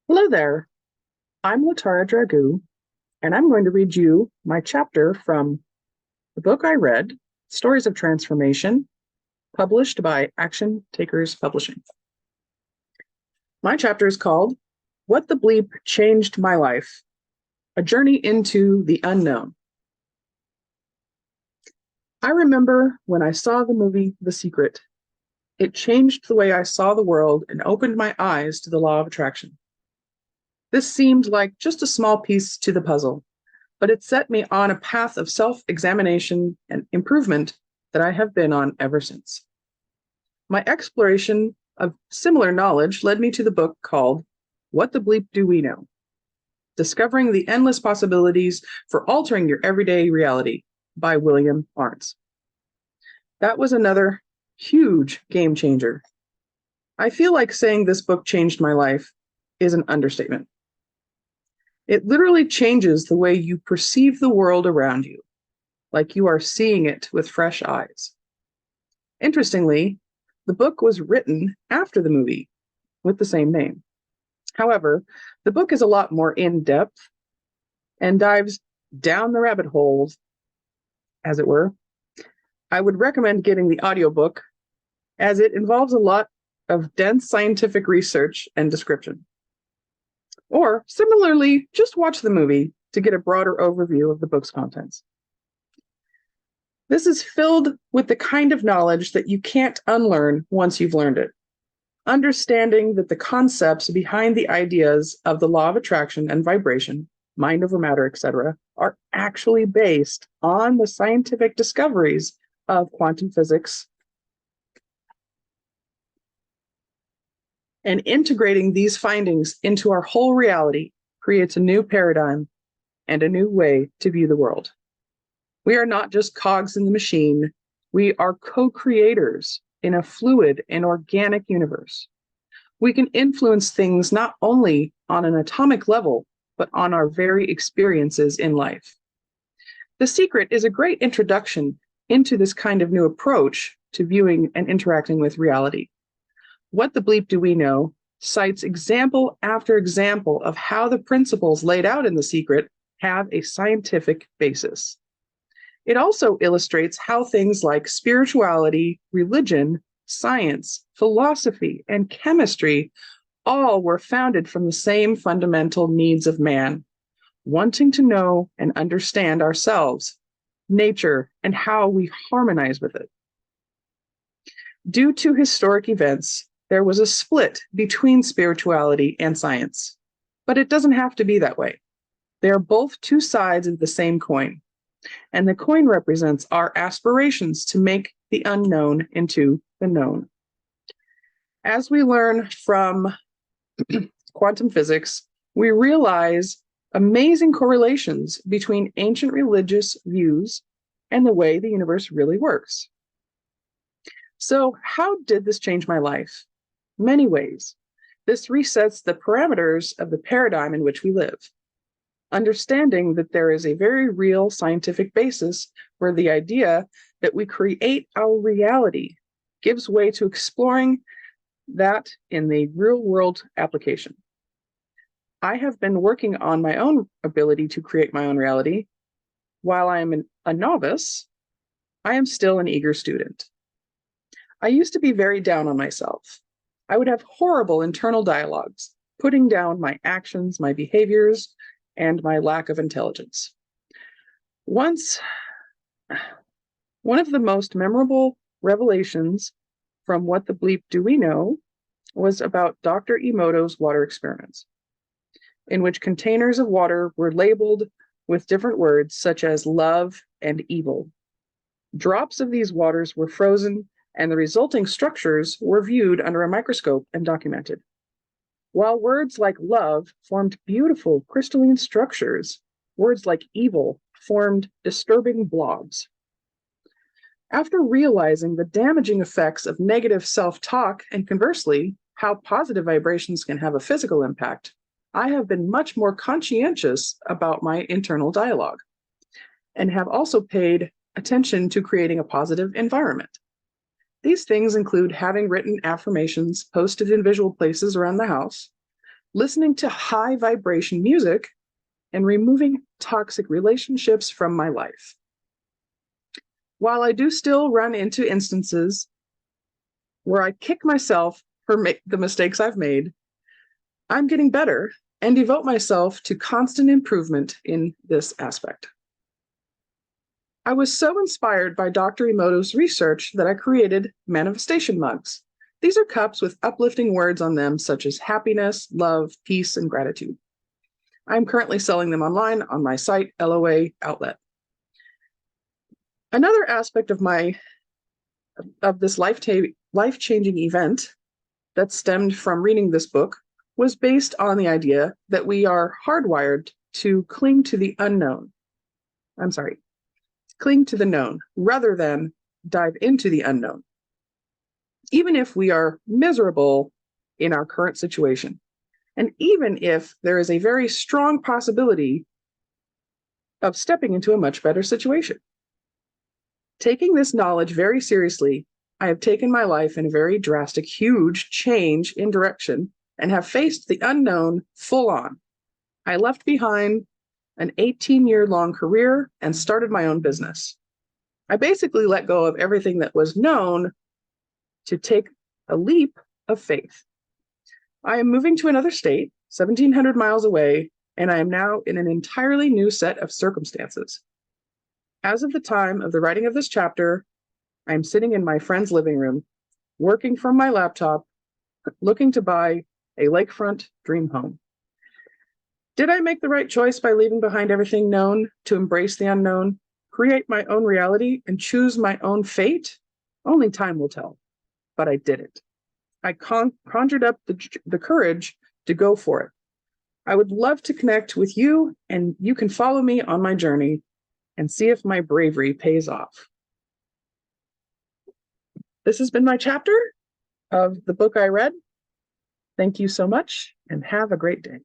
Hello there. I'm Latara Dragoo, and I'm going to read you my chapter from the book I read, Stories of Transformation, published by Action Takers Publishing. My chapter is called What the Bleep Changed My Life, a journey into the unknown. I remember when I saw the movie The Secret. It changed the way I saw the world and opened my eyes to the law of attraction. This seemed like just a small piece to the puzzle, but it set me on a path of self-examination and improvement that I have been on ever since. My exploration of similar knowledge led me to the book called What the Bleep Do We Know? Discovering the Endless Possibilities for Altering Your Everyday Reality by William Barnes. That was another huge game changer. I feel like saying this book changed my life is an understatement. It literally changes the way you perceive the world around you, like you are seeing it with fresh eyes. Interestingly, the book was written after the movie with the same name. However, the book is a lot more in-depth and dives down the rabbit holes, as it were. I would recommend getting the audiobook as it involves a lot of dense scientific research and description. Or similarly, just watch the movie to get a broader overview of the book's contents. This is filled with the kind of knowledge that you can't unlearn once you've learned it. Understanding that the concepts behind the ideas of the law of attraction and vibration, mind over matter, etc., are actually based on the scientific discoveries of quantum physics. And integrating these findings into our whole reality creates a new paradigm and a new way to view the world. We are not just cogs in the machine. We are co-creators in a fluid and organic universe. We can influence things not only on an atomic level, but on our very experiences in life. The Secret is a great introduction into this kind of new approach to viewing and interacting with reality. What the Bleep Do We Know cites example after example of how the principles laid out in The Secret have a scientific basis. It also illustrates how things like spirituality, religion, science, philosophy, and chemistry all were founded from the same fundamental needs of man, wanting to know and understand ourselves, nature, and how we harmonize with it. Due to historic events, there was a split between spirituality and science, but it doesn't have to be that way. They are both two sides of the same coin, and the coin represents our aspirations to make the unknown into the known. As we learn from quantum physics, we realize amazing correlations between ancient religious views and the way the universe really works. So, how did this change my life? Many ways. This resets the parameters of the paradigm in which we live. Understanding that there is a very real scientific basis for the idea that we create our reality gives way to exploring that in the real world application. I have been working on my own ability to create my own reality. While I am a novice, I am still an eager student. I used to be very down on myself. I would have horrible internal dialogues, putting down my actions, my behaviors, and my lack of intelligence. Once, one of the most memorable revelations from What the Bleep Do We Know was about Dr. Emoto's water experiments, in which containers of water were labeled with different words such as love and evil. Drops of these waters were frozen, and the resulting structures were viewed under a microscope and documented. While words like love formed beautiful crystalline structures, words like evil formed disturbing blobs. After realizing the damaging effects of negative self-talk and conversely, how positive vibrations can have a physical impact, I have been much more conscientious about my internal dialogue and have also paid attention to creating a positive environment. These things include having written affirmations posted in visual places around the house, listening to high vibration music, and removing toxic relationships from my life. While I do still run into instances where I kick myself for the mistakes I've made, I'm getting better and devote myself to constant improvement in this aspect. I was so inspired by Dr. Emoto's research that I created manifestation mugs. These are cups with uplifting words on them, such as happiness, love, peace, and gratitude. I'm currently selling them online on my site, LOA Outlet. Another aspect of this life-changing event that stemmed from reading this book was based on the idea that we are hardwired to cling to the unknown. Cling to the known rather than dive into the unknown, even if we are miserable in our current situation. And even if there is a very strong possibility of stepping into a much better situation. Taking this knowledge very seriously, I have taken my life in a very drastic, huge change in direction and have faced the unknown full on. I left behind an 18-year-long career and started my own business. I basically let go of everything that was known to take a leap of faith. I am moving to another state, 1,700 miles away, and I am now in an entirely new set of circumstances. As of the time of the writing of this chapter, I am sitting in my friend's living room, working from my laptop, looking to buy a lakefront dream home. Did I make the right choice by leaving behind everything known to embrace the unknown, create my own reality, and choose my own fate? Only time will tell, but I did it. I conjured up the courage to go for it. I would love to connect with you, and you can follow me on my journey and see if my bravery pays off. This has been my chapter of the book I read. Thank you so much, and have a great day.